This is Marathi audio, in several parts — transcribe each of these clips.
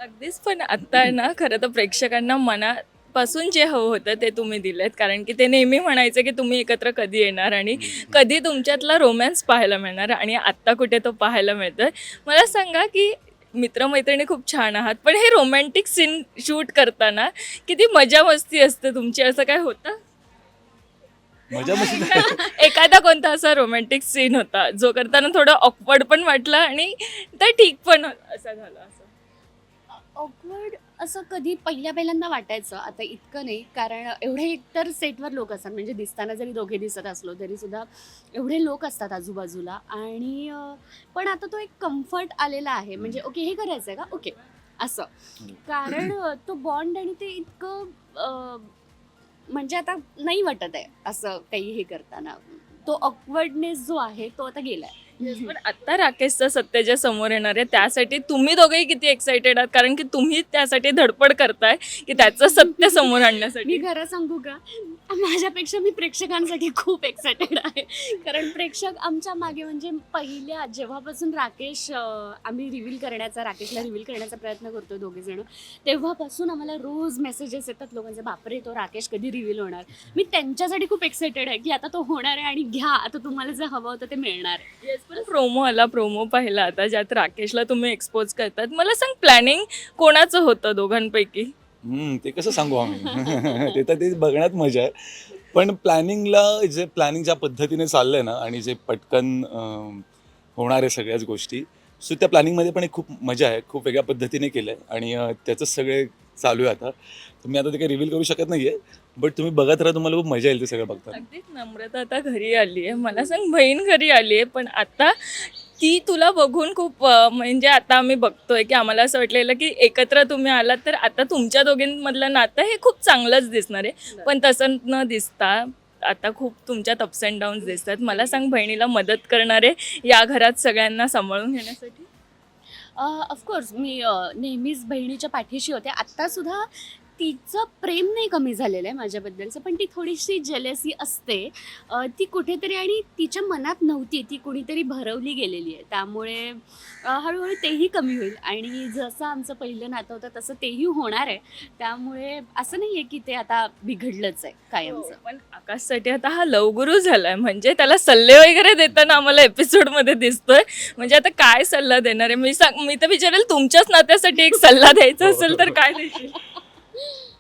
अगदीच. पण आता आहे ना, खरं तर प्रेक्षकांना मनापासून जे हवं होतं ते तुम्ही दिलेत. कारण की ते नेहमी म्हणायचे की तुम्ही एकत्र कधी येणार आणि कधी तुमच्यातला रोमॅन्स पाहायला मिळणार आणि आत्ता कुठे तो पाहायला मिळतोय. मला सांगा की मित्र-मैत्रिणी खूप छान आहात, पण हे रोमॅन्टिक सीन शूट करताना किती मजा-मस्ती असते तुमची, असं काय होतं? मजा मस्ती एखादा कोणता असा रोमॅन्टिक सीन होता, जो करताना थोडं ऑकवर्ड पण वाटलं आणि ते ठीक पण असं झालं असं? ऑकवर्ड असं कधी पहिल्यांदा वाटायचं, आता इतकं नाही. कारण एवढे एकतर सेटवर लोक असतात, म्हणजे दिसताना जरी दोघे दिसत असलो तरी सुद्धा एवढे लोक असतात आजूबाजूला. आणि पण आता तो एक कम्फर्ट आलेला आहे, म्हणजे ओके हे करायचं आहे का, ओके असं. कारण तो बॉन्ड आणि ते इतकं म्हणजे आता नाही वाटत आहे असं काही हे करताना. तो ऑकवर्डनेस जो आहे तो आता गेलाय. Yes, पण आता राकेशचं सत्य समोर येणार आहे त्यासाठी तुम्ही दोघेही किती एक्साइटेड आहात, कारण की तुम्ही त्यासाठी धडपड करताय की त्याचं सत्य समोर मी आणण्यासाठी. खरं सांगू का, माझ्यापेक्षा मी प्रेक्षकांसाठी खूप एक्सायटेड आहे. कारण प्रेक्षक आमच्या मागे, म्हणजे पहिल्या जेव्हापासून आम्ही राकेशला रिव्हील करण्याचा प्रयत्न करतोय दोघे जण, तेव्हापासून आम्हाला रोज मेसेजेस येतात लोकांचे, बापरे तो राकेश कधी रिव्हील होणार. मी त्यांच्यासाठी खूप एक्सायटेड आहे की आता तो होणार आहे आणि घ्या आता तुम्हाला जे हवं होतं ते मिळणार आहे. येस, पण प्रोमो पाहिला आता, ज्यात राकेशला तुम्ही एक्सपोज करतात. मला सांग, प्लॅनिंग कोणाचं होतं दोघांपैकी? ते कसं सांगू आम्ही ते बघण्यात मजा आहे. पण प्लॅनिंग ज्या पद्धतीने चाललंय ना आणि जे पटकन होणार आहे सगळ्याच गोष्टी, सो त्या प्लॅनिंगमध्ये पण एक खूप मजा आहे. खूप वेगळ्या पद्धतीने केलं आहे आणि त्याचंच सगळे चालू आहे आता. तर मी आता ते काही रिव्हील करू शकत नाही आहे, बट तुम्ही बघत राहा, तुम्हाला खूप मजा येईल ते सगळं बघताना. अगदीच. नम्रता आता घरी आली आहे, मला सांग बहीण घरी आली आहे, पण आता ती तुला बघून खूप म्हणजे आता आम्ही बघतोय की आम्हाला असं वाटलेलं की एकत्र तुम्ही आलात तर आता तुमच्या दोघींमधलं नातं हे खूप चांगलंच दिसणार आहे, पण तसं न दिसता आता खूप तुमच्यात अप्स अँड डाऊन्स दिसतात. मला सांग, बहिणीला मदत करणारे या घरात सगळ्यांना सांभाळून घेण्यासाठी? ऑफकोर्स मी नेहमीच बहिणीच्या पाठीशी होते. आत्तासुद्धा तिचं प्रेम नाही कमी झालेलं आहे माझ्याबद्दलचं, पण ती थोडीशी जेलसी असते. ती कुठेतरी, आणि तिच्या मनात नव्हती, ती कुणीतरी भरवली गेलेली आहे. त्यामुळे हळूहळू तेही कमी होईल आणि जसं आमचं पहिलं नातं होतं तसं तेही होणार आहे. त्यामुळे असं नाही आहे की ते आता बिघडलंच आहे कायमचं. पण आकाशसाठी आता हा लवगुरू झालाय, म्हणजे त्याला सल्ले वगैरे देताना आम्हाला एपिसोडमध्ये दिसतोय. म्हणजे आता काय सल्ला देणार आहे? मी तर विचारेल, तुमच्याच नात्यासाठी एक सल्ला द्यायचा असेल तर काय देशील?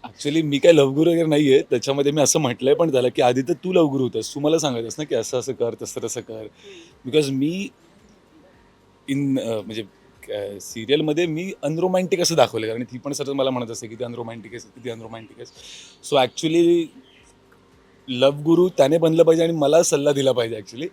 ॲक्च्युली मी काय लवगुरू वगैरे नाही आहे. त्याच्यामध्ये मी असं म्हटलंय पण त्याला की आधी तर तू लवगुरू होतास, तू मला सांगायचंस ना की असं असं कर, तसं तसं कर. बिकॉज मी म्हणजे सिरियलमध्ये मी अनरोमॅन्टिक असं दाखवलं, कारण ती पण सतत मला म्हणत असते की ती अनरोमॅन्टिक आहेस, किती अनरोमॅन्टिक आहेस. सो ॲक्च्युली लव गुरु त्याने बनलं पाहिजे आणि मला सल्ला दिला पाहिजे ॲक्च्युली,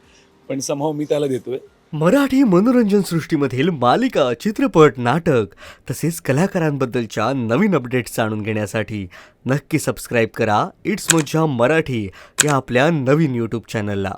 पण समहाव मी त्याला देतोय. मराठी मनोरंजन सृष्टीमधील मालिका, चित्रपट, नाटक तसेच कलाकारांबद्दलच्या नवीन अपडेट्स जाणून घेण्यासाठी नक्की सबस्क्राईब करा इट्स मज्जा मराठी या आपल्या नवीन यूट्यूब चॅनलला.